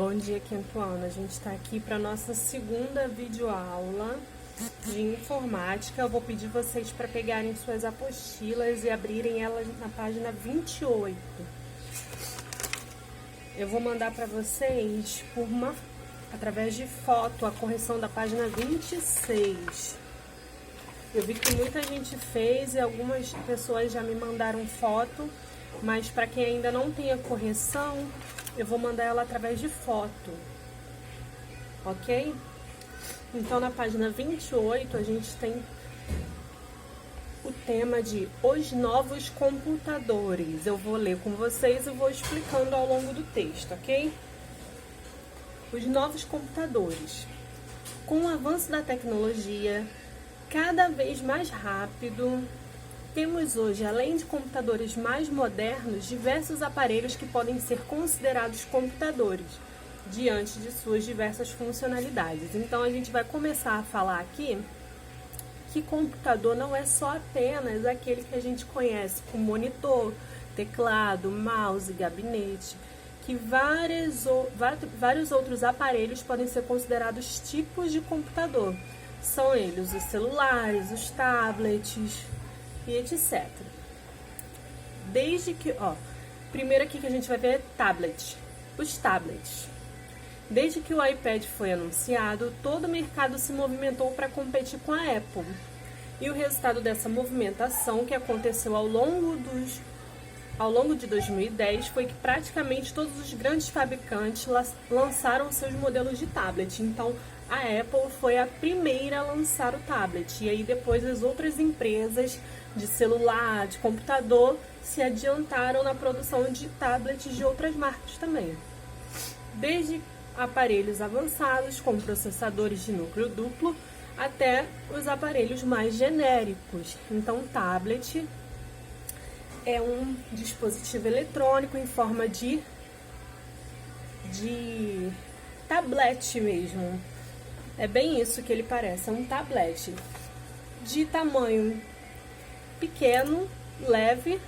Bom dia, quinto ano. A gente está aqui para nossa segunda videoaula de informática. Eu vou pedir vocês para pegarem suas apostilas e abrirem elas na página 28. Eu vou mandar para vocês através de foto a correção da página 26. Eu vi que muita gente fez e algumas pessoas já me mandaram foto, mas para quem ainda não tem a correção, eu vou mandar ela através de foto, ok? Então, na página 28, a gente tem o tema de os novos computadores. Eu vou ler com vocês e vou explicando ao longo do texto, ok? Os novos computadores. Com o avanço da tecnologia cada vez mais rápido, temos hoje, além de computadores mais modernos, diversos aparelhos que podem ser considerados computadores, diante de suas diversas funcionalidades. Então, a gente vai começar a falar aqui que computador não é só apenas aquele que a gente conhece com monitor, teclado, mouse, gabinete, que vários outros aparelhos podem ser considerados tipos de computador. São eles os celulares, os tablets e etc. Desde que, primeiro aqui que a gente vai ver é tablet. Os tablets. Desde que o iPad foi anunciado, todo o mercado se movimentou para competir com a Apple. E o resultado dessa movimentação, que aconteceu ao longo de 2010, foi que praticamente todos os grandes fabricantes lançaram seus modelos de tablet. Então, a Apple foi a primeira a lançar o tablet. E aí depois as outras empresas de celular, de computador, se adiantaram na produção de tablets de outras marcas também. Desde aparelhos avançados com processadores de núcleo duplo até os aparelhos mais genéricos. Então, tablet é um dispositivo eletrônico em forma de tablet mesmo. É bem isso que ele parece, é um tablet de tamanho pequeno, leve,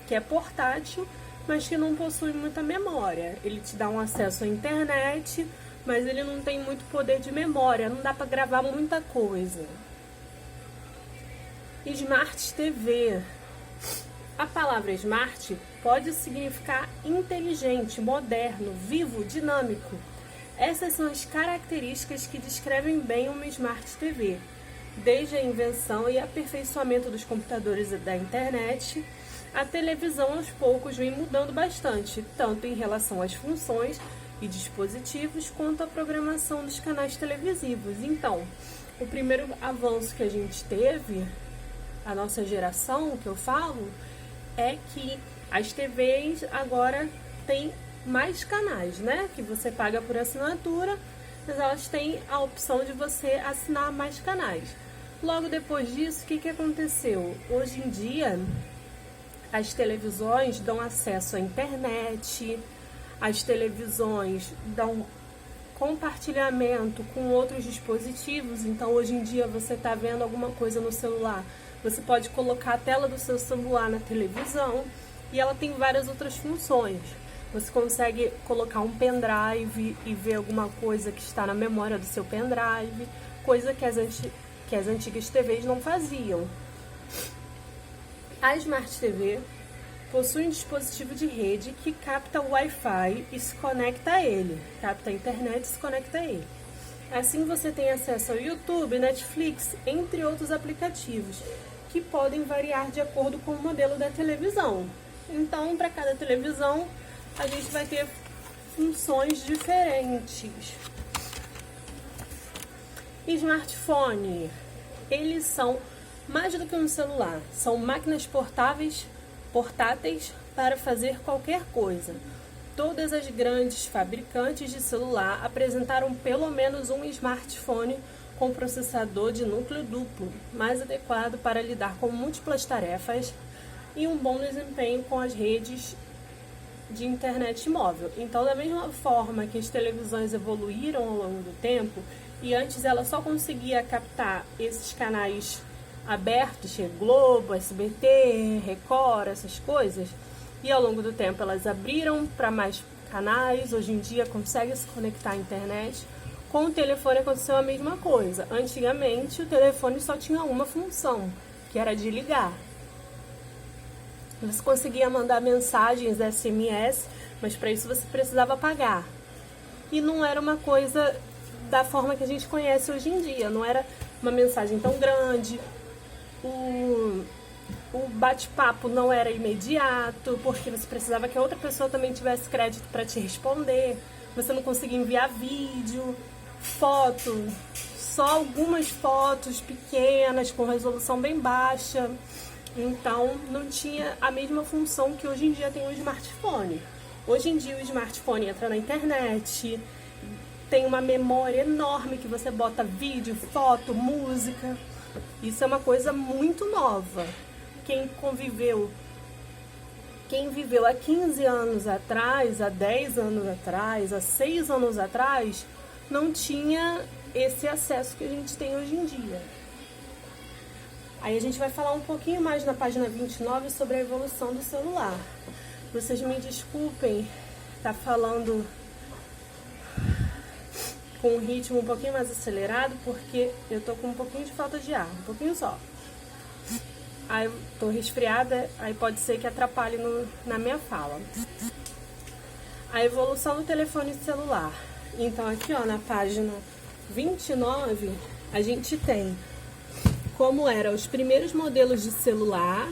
que é portátil, mas que não possui muita memória. Ele te dá um acesso à internet, mas ele não tem muito poder de memória, não dá para gravar muita coisa. Smart TV. A palavra smart pode significar inteligente, moderno, vivo, dinâmico. Essas são as características que descrevem bem uma Smart TV. Desde a invenção e aperfeiçoamento dos computadores e da internet, a televisão aos poucos vem mudando bastante, tanto em relação às funções e dispositivos, quanto à programação dos canais televisivos. Então, o primeiro avanço que a gente teve, a nossa geração, que eu falo, é que as TVs agora têm mais canais, né? Que você paga por assinatura, mas elas têm a opção de você assinar mais canais. Logo depois disso, o que aconteceu? Hoje em dia, as televisões dão acesso à internet, as televisões dão compartilhamento com outros dispositivos. Então, hoje em dia, você está vendo alguma coisa no celular, você pode colocar a tela do seu celular na televisão e ela tem várias outras funções. Você consegue colocar um pendrive e ver alguma coisa que está na memória do seu pendrive, coisa que as antigas TVs não faziam. A Smart TV possui um dispositivo de rede que capta o Wi-Fi e se conecta a ele, capta a internet e se conecta a ele. Assim você tem acesso ao YouTube, Netflix, entre outros aplicativos, que podem variar de acordo com o modelo da televisão. Então, para cada televisão, a gente vai ter funções diferentes. Smartphone. Eles são mais do que um celular. São máquinas portáteis para fazer qualquer coisa. Todas as grandes fabricantes de celular apresentaram pelo menos um smartphone com processador de núcleo duplo, mais adequado para lidar com múltiplas tarefas e um bom desempenho com as redes de internet móvel. Então, da mesma forma que as televisões evoluíram ao longo do tempo, e antes ela só conseguia captar esses canais abertos, Globo, SBT, Record, essas coisas, e ao longo do tempo elas abriram para mais canais, hoje em dia consegue se conectar à internet. Com o telefone aconteceu a mesma coisa. Antigamente o telefone só tinha uma função, que era de ligar. Você conseguia mandar mensagens SMS, mas para isso você precisava pagar. E não era uma coisa da forma que a gente conhece hoje em dia. Não era uma mensagem tão grande. O bate-papo não era imediato, porque você precisava que a outra pessoa também tivesse crédito para te responder. Você não conseguia enviar vídeo, foto, só algumas fotos pequenas, com resolução bem baixa. Então, não tinha a mesma função que hoje em dia tem o smartphone. Hoje em dia, o smartphone entra na internet, tem uma memória enorme que você bota vídeo, foto, música. Isso é uma coisa muito nova. Quem viveu há 15 anos atrás, há 10 anos atrás, há 6 anos atrás, não tinha esse acesso que a gente tem hoje em dia. Aí a gente vai falar um pouquinho mais na página 29 sobre a evolução do celular. Vocês me desculpem, tá falando com um ritmo um pouquinho mais acelerado, porque eu tô com um pouquinho de falta de ar, um pouquinho só. Aí eu tô resfriada, aí pode ser que atrapalhe na minha fala. A evolução do telefone celular. Então aqui, ó, na página 29, a gente tem como eram os primeiros modelos de celular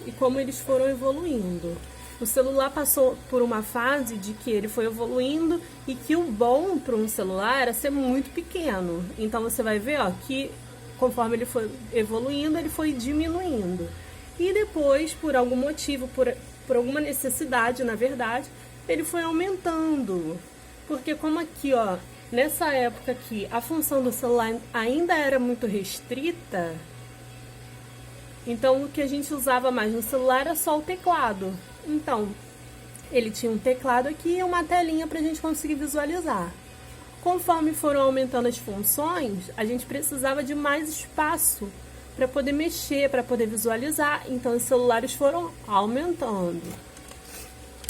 e como eles foram evoluindo. O celular passou por uma fase de que ele foi evoluindo e que o bom para um celular era ser muito pequeno. Então você vai ver, ó, que conforme ele foi evoluindo, ele foi diminuindo. E depois, por algum motivo, por alguma necessidade, na verdade, ele foi aumentando. Porque como aqui, ó, nessa época aqui, a função do celular ainda era muito restrita, então o que a gente usava mais no celular era só o teclado. Então, ele tinha um teclado aqui e uma telinha para a gente conseguir visualizar. Conforme foram aumentando as funções, a gente precisava de mais espaço para poder mexer, para poder visualizar. Então, os celulares foram aumentando.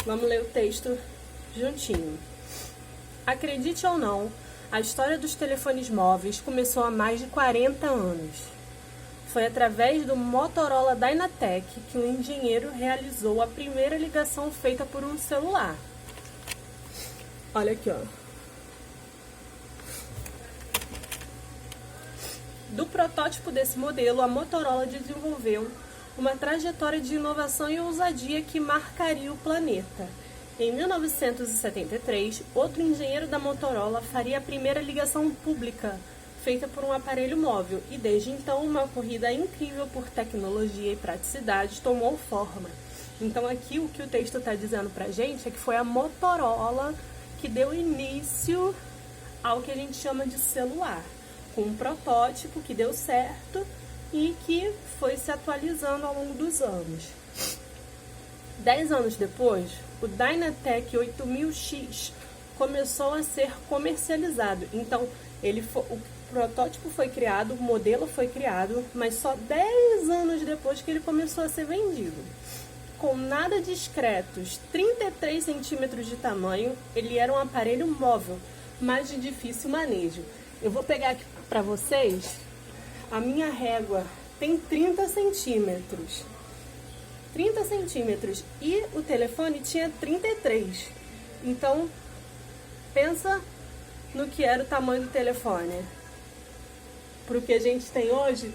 Vamos ler o texto juntinho. Acredite ou não, a história dos telefones móveis começou há mais de 40 anos. Foi através do Motorola Dynatec que um engenheiro realizou a primeira ligação feita por um celular. Olha aqui, ó. Do protótipo desse modelo, a Motorola desenvolveu uma trajetória de inovação e ousadia que marcaria o planeta. Em 1973, outro engenheiro da Motorola faria a primeira ligação pública feita por um aparelho móvel, e desde então uma corrida incrível por tecnologia e praticidade tomou forma. Então aqui o que o texto está dizendo pra gente é que foi a Motorola que deu início ao que a gente chama de celular, com um protótipo que deu certo e que foi se atualizando ao longo dos anos. 10 anos depois, o Dynatec 8000X começou a ser comercializado. Então, o protótipo foi criado, o modelo foi criado, mas só 10 anos depois que ele começou a ser vendido. Com nada discretos, 33 centímetros de tamanho, ele era um aparelho móvel, mas de difícil manejo. Eu vou pegar aqui para vocês, a minha régua tem 30 centímetros. 30 centímetros e o telefone tinha 33. Então, pensa no que era o tamanho do telefone. Para o que a gente tem hoje,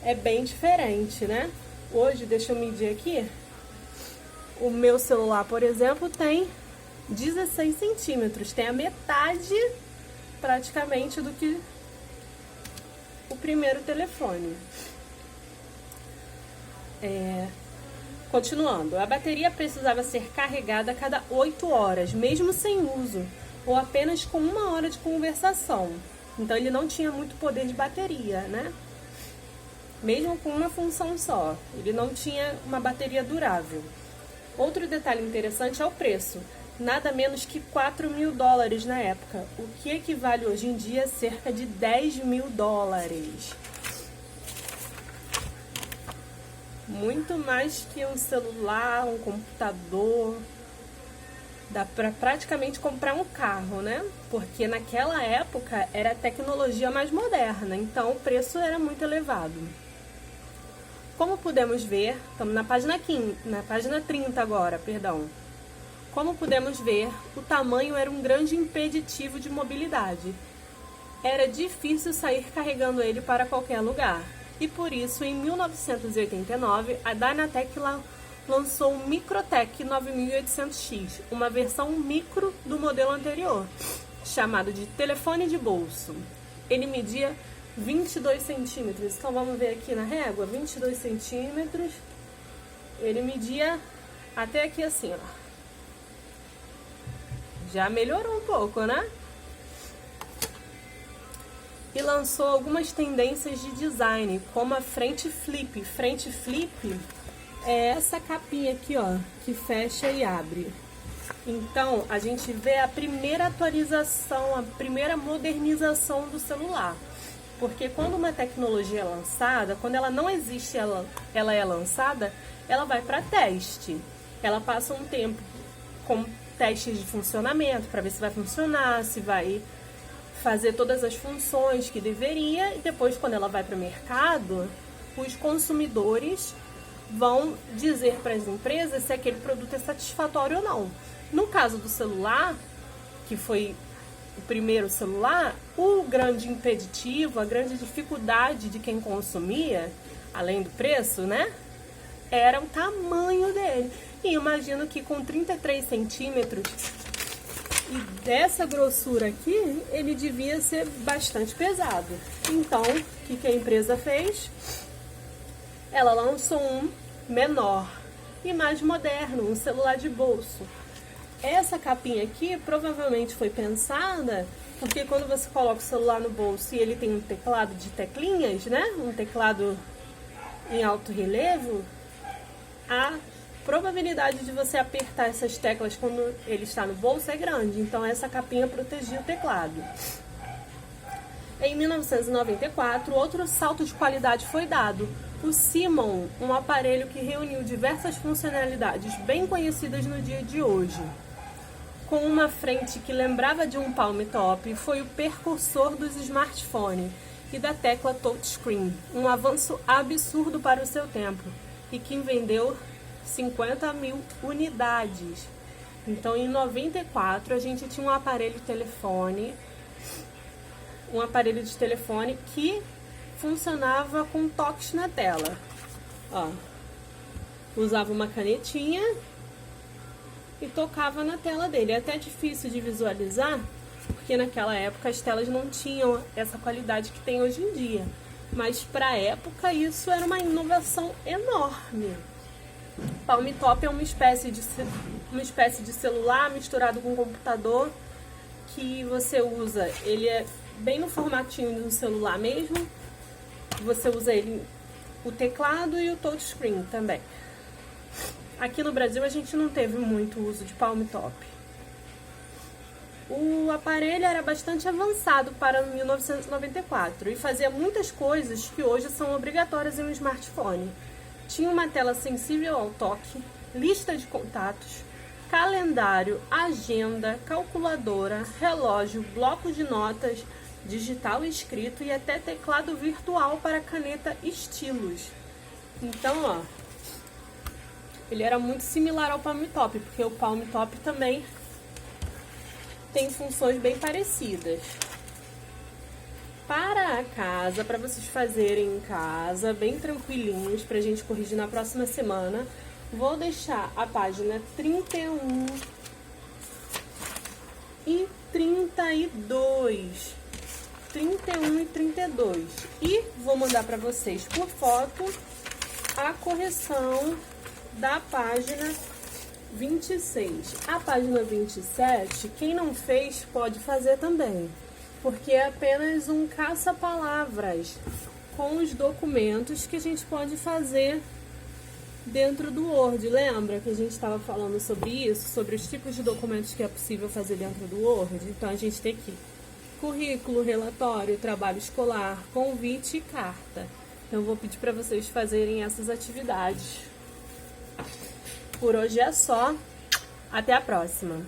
é bem diferente, né? Hoje, deixa eu medir aqui, o meu celular, por exemplo, tem 16 centímetros. Tem a metade, praticamente, do que o primeiro telefone. Continuando, a bateria precisava ser carregada a cada 8 horas, mesmo sem uso, ou apenas com 1 hora de conversação. Então ele não tinha muito poder de bateria, né? Mesmo com uma função só, ele não tinha uma bateria durável. Outro detalhe interessante é o preço, nada menos que $4.000 na época, o que equivale hoje em dia a cerca de $10.000. Muito mais que um celular, um computador. Dá para praticamente comprar um carro, né? Porque naquela época era a tecnologia mais moderna, então o preço era muito elevado. Como podemos ver, estamos na página 15, na página 30 agora, perdão. Como podemos ver, o tamanho era um grande impeditivo de mobilidade. Era difícil sair carregando ele para qualquer lugar. E por isso, em 1989, a Dynatec lançou o Microtech 9800X, uma versão micro do modelo anterior, chamado de telefone de bolso. Ele media 22 centímetros. Então vamos ver aqui na régua, 22 centímetros. Ele media até aqui assim, ó. Já melhorou um pouco, né? E lançou algumas tendências de design, como a frente flip. Frente flip é essa capinha aqui, ó, que fecha e abre. Então, a gente vê a primeira atualização, a primeira modernização do celular. Porque quando uma tecnologia é lançada, quando ela não existe, ela é lançada, ela vai para teste. Ela passa um tempo com testes de funcionamento, para ver se vai funcionar, se vai fazer todas as funções que deveria. E depois, quando ela vai para o mercado, os consumidores vão dizer para as empresas se aquele produto é satisfatório ou não. No caso do celular, que foi o primeiro celular, o grande impeditivo, a grande dificuldade de quem consumia, além do preço, né, era o tamanho dele. E imagino que com 33 centímetros e dessa grossura aqui, ele devia ser bastante pesado. Então, o que a empresa fez? Ela lançou um menor e mais moderno, um celular de bolso. Essa capinha aqui provavelmente foi pensada porque quando você coloca o celular no bolso e ele tem um teclado de teclinhas, né? Um teclado em alto relevo, a probabilidade de você apertar essas teclas quando ele está no bolso é grande. Então essa capinha protegia o teclado. Em 1994, outro salto de qualidade foi dado. O Simon, um aparelho que reuniu diversas funcionalidades bem conhecidas no dia de hoje. Com uma frente que lembrava de um palm top, foi o precursor dos smartphones e da tecla touchscreen, um avanço absurdo para o seu tempo, e que vendeu 50 mil unidades. Então, em 94, a gente tinha um aparelho de telefone que funcionava com toques na tela. Ó, usava uma canetinha e tocava na tela dele. É até difícil de visualizar, porque naquela época as telas não tinham essa qualidade que tem hoje em dia. Mas para a época isso era uma inovação enorme. Palm Top é uma espécie de celular misturado com computador que você usa. Ele é bem no formatinho de um celular mesmo. Você usa ele, o teclado e o touchscreen também. Aqui no Brasil a gente não teve muito uso de Palm Top. O aparelho era bastante avançado para 1994 e fazia muitas coisas que hoje são obrigatórias em um smartphone. Tinha uma tela sensível ao toque, lista de contatos, calendário, agenda, calculadora, relógio, bloco de notas, digital e escrito e até teclado virtual para caneta estilos. Então, ó, ele era muito similar ao Palm Top, porque o Palm Top também tem funções bem parecidas. Para a casa, para vocês fazerem em casa, bem tranquilinhos, pra gente corrigir na próxima semana, vou deixar a página 31 e 32. 31 e 32. E vou mandar para vocês por foto a correção da página 26. A página 27, quem não fez pode fazer também, porque é apenas um caça-palavras com os documentos que a gente pode fazer dentro do Word. Lembra que a gente estava falando sobre isso, sobre os tipos de documentos que é possível fazer dentro do Word? Então a gente tem aqui currículo, relatório, trabalho escolar, convite e carta. Então eu vou pedir para vocês fazerem essas atividades. Por hoje é só. Até a próxima!